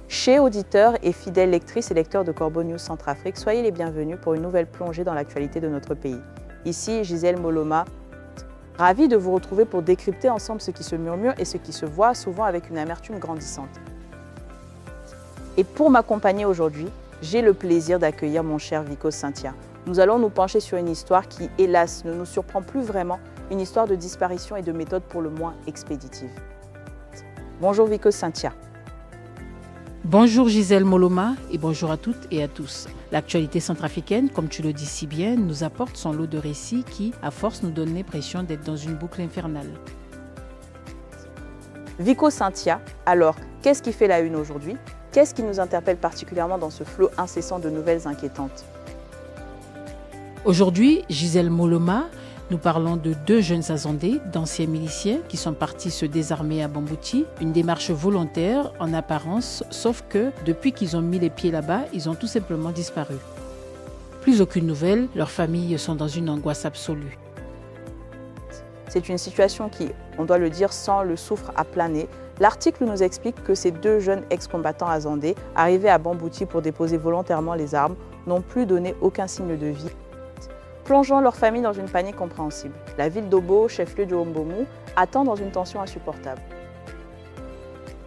Chers auditeurs et fidèles lectrices et lecteurs de Corbeau News Centrafrique, soyez les bienvenus pour une nouvelle plongée dans l'actualité de notre pays. Ici Gisèle Moloma, ravie de vous retrouver pour décrypter ensemble ce qui se murmure et ce qui se voit, souvent avec une amertume grandissante. Et pour m'accompagner aujourd'hui, j'ai le plaisir d'accueillir mon cher Vikos Cynthia. Nous allons nous pencher sur une histoire qui, hélas, ne nous surprend plus vraiment, une histoire de disparition et de méthode pour le moins expéditive. Bonjour Vikos Cynthia. Bonjour Gisèle Moloma et bonjour à toutes et à tous. L'actualité centrafricaine, comme tu le dis si bien, nous apporte son lot de récits qui, à force, nous donnent l'impression d'être dans une boucle infernale. Vikos Cynthia, alors, qu'est-ce qui fait la une aujourd'hui? Qu'est-ce qui nous interpelle particulièrement dans ce flot incessant de nouvelles inquiétantes? Aujourd'hui, Gisèle Moloma, nous parlons de deux jeunes Azandais, d'anciens miliciens qui sont partis se désarmer à Bambouti. Une démarche volontaire en apparence, sauf que depuis qu'ils ont mis les pieds là-bas, ils ont tout simplement disparu. Plus aucune nouvelle, leurs familles sont dans une angoisse absolue. C'est une situation qui, on doit le dire, sent le soufre à plein nez. L'article nous explique que ces deux jeunes ex-combattants azandais, arrivés à Bambouti pour déposer volontairement les armes, n'ont plus donné aucun signe de vie, plongeant leur famille dans une panique compréhensible. La ville d'Obo, chef-lieu du Hombomu, attend dans une tension insupportable.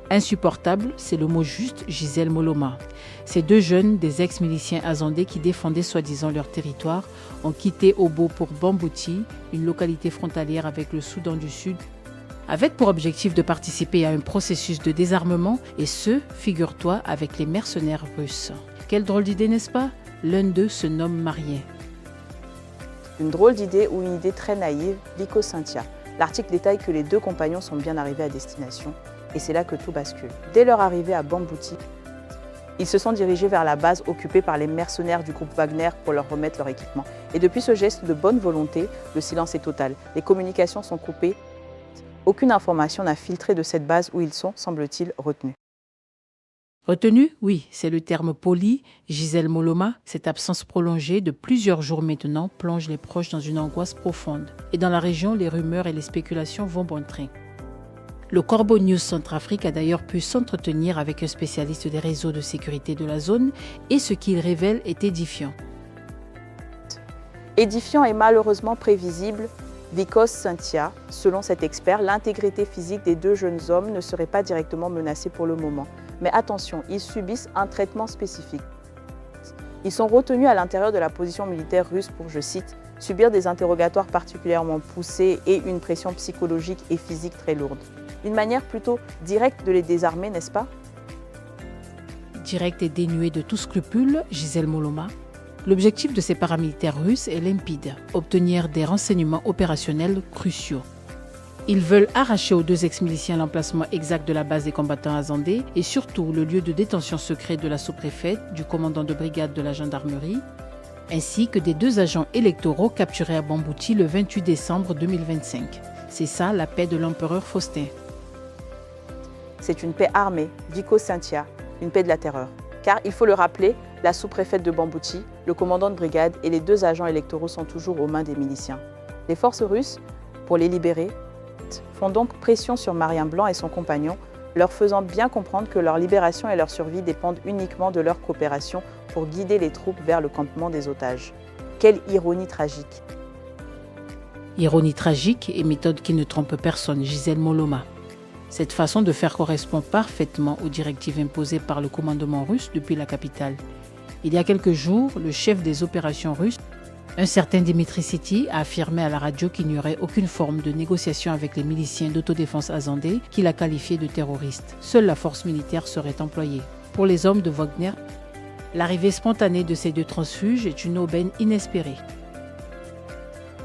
Insupportable, c'est le mot juste, Gisèle Moloma. Ces deux jeunes, des ex-miliciens azandais qui défendaient soi-disant leur territoire, ont quitté Obo pour Bambouti, une localité frontalière avec le Soudan du Sud, avec pour objectif de participer à un processus de désarmement, et ce, figure-toi, avec les mercenaires russes. Quelle drôle d'idée, n'est-ce pas? L'un d'eux se nomme Marien. Une drôle d'idée ou une idée très naïve, Vikos Cynthia. L'article détaille que les deux compagnons sont bien arrivés à destination et c'est là que tout bascule. Dès leur arrivée à Bambouti, ils se sont dirigés vers la base occupée par les mercenaires du groupe Wagner pour leur remettre leur équipement. Et depuis ce geste de bonne volonté, le silence est total. Les communications sont coupées. Aucune information n'a filtré de cette base où ils sont, semble-t-il, retenus. Retenu, oui, c'est le terme poli. Gisèle Moloma, cette absence prolongée de plusieurs jours maintenant plonge les proches dans une angoisse profonde. Et dans la région, les rumeurs et les spéculations vont bon train. Le Corbeau News Centrafrique a d'ailleurs pu s'entretenir avec un spécialiste des réseaux de sécurité de la zone et ce qu'il révèle est édifiant. Édifiant et malheureusement prévisible, Vikos Cynthia, selon cet expert, l'intégrité physique des deux jeunes hommes ne serait pas directement menacée pour le moment. Mais attention, ils subissent un traitement spécifique. Ils sont retenus à l'intérieur de la position militaire russe pour, je cite, subir des interrogatoires particulièrement poussés et une pression psychologique et physique très lourde. Une manière plutôt directe de les désarmer, n'est-ce pas? Direct et dénué de tout scrupule, Gisèle Moloma. L'objectif de ces paramilitaires russes est limpide, obtenir des renseignements opérationnels cruciaux. Ils veulent arracher aux deux ex-miliciens l'emplacement exact de la base des combattants azandais et surtout le lieu de détention secret de la sous-préfète, du commandant de brigade de la gendarmerie, ainsi que des deux agents électoraux capturés à Bambouti le 28 décembre 2025. C'est ça la paix de l'empereur Faustin. C'est une paix armée, Vikos Cynthia, une paix de la terreur. Car, il faut le rappeler, la sous-préfète de Bambouti, le commandant de brigade et les deux agents électoraux sont toujours aux mains des miliciens. Les forces russes, pour les libérer, font donc pression sur Marien Blanc et son compagnon, leur faisant bien comprendre que leur libération et leur survie dépendent uniquement de leur coopération pour guider les troupes vers le campement des otages. Quelle ironie tragique! Ironie tragique et méthode qui ne trompe personne, Gisèle Moloma. Cette façon de faire correspond parfaitement aux directives imposées par le commandement russe depuis la capitale. Il y a quelques jours, le chef des opérations russes, un certain Dimitri Siti, a affirmé à la radio qu'il n'y aurait aucune forme de négociation avec les miliciens d'autodéfense azandais qu'il a qualifiés de terroristes. Seule la force militaire serait employée. Pour les hommes de Wagner, l'arrivée spontanée de ces deux transfuges est une aubaine inespérée.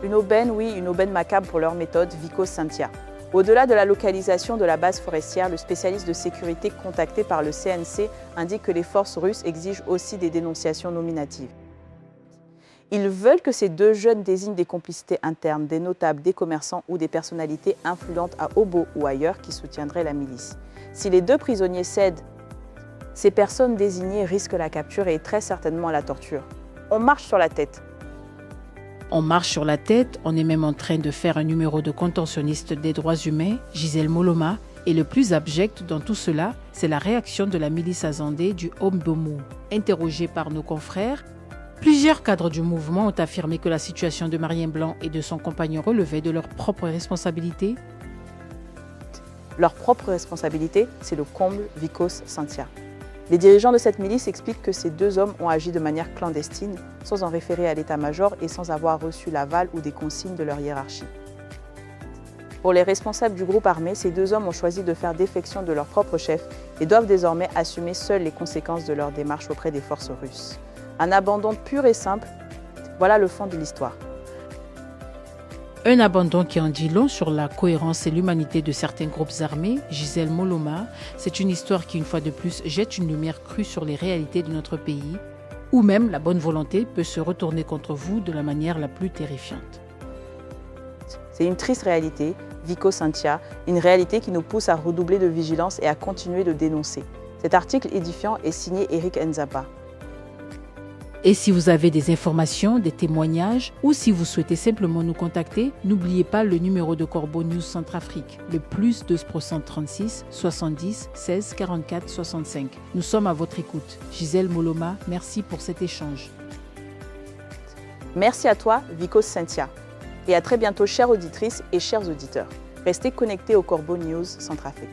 Une aubaine, oui, une aubaine macabre pour leur méthode, Vikos Cynthia. Au-delà de la localisation de la base forestière, le spécialiste de sécurité contacté par le CNC indique que les forces russes exigent aussi des dénonciations nominatives. Ils veulent que ces deux jeunes désignent des complicités internes, des notables, des commerçants ou des personnalités influentes à Obo ou ailleurs qui soutiendraient la milice. Si les deux prisonniers cèdent, ces personnes désignées risquent la capture et très certainement la torture. On marche sur la tête. On marche sur la tête, on est même en train de faire un numéro de contentionniste des droits humains, Gisèle Moloma, et le plus abject dans tout cela, c'est la réaction de la milice azandée du Ombomu. Interrogée par nos confrères, plusieurs cadres du mouvement ont affirmé que la situation de Marien Blanc et de son compagnon relevait de leur propre responsabilité. Leur propre responsabilité, c'est le comble Vicos Santia. Les dirigeants de cette milice expliquent que ces deux hommes ont agi de manière clandestine, sans en référer à l'état-major et sans avoir reçu l'aval ou des consignes de leur hiérarchie. Pour les responsables du groupe armé, ces deux hommes ont choisi de faire défection de leur propre chef et doivent désormais assumer seuls les conséquences de leur démarche auprès des forces russes. Un abandon pur et simple, voilà le fond de l'histoire. Un abandon qui en dit long sur la cohérence et l'humanité de certains groupes armés, Gisèle Moloma, c'est une histoire qui, une fois de plus, jette une lumière crue sur les réalités de notre pays, où même la bonne volonté peut se retourner contre vous de la manière la plus terrifiante. C'est une triste réalité, Vicos Santia, une réalité qui nous pousse à redoubler de vigilance et à continuer de dénoncer. Cet article édifiant est signé Eric Nzapa. Et si vous avez des informations, des témoignages ou si vous souhaitez simplement nous contacter, n'oubliez pas le numéro de Corbeau News Centrafrique, le +236 70 16 44 65. Nous sommes à votre écoute. Gisèle Moloma, merci pour cet échange. Merci à toi, Vicos Santia. Et à très bientôt, chères auditrices et chers auditeurs. Restez connectés au Corbeau News Centrafrique.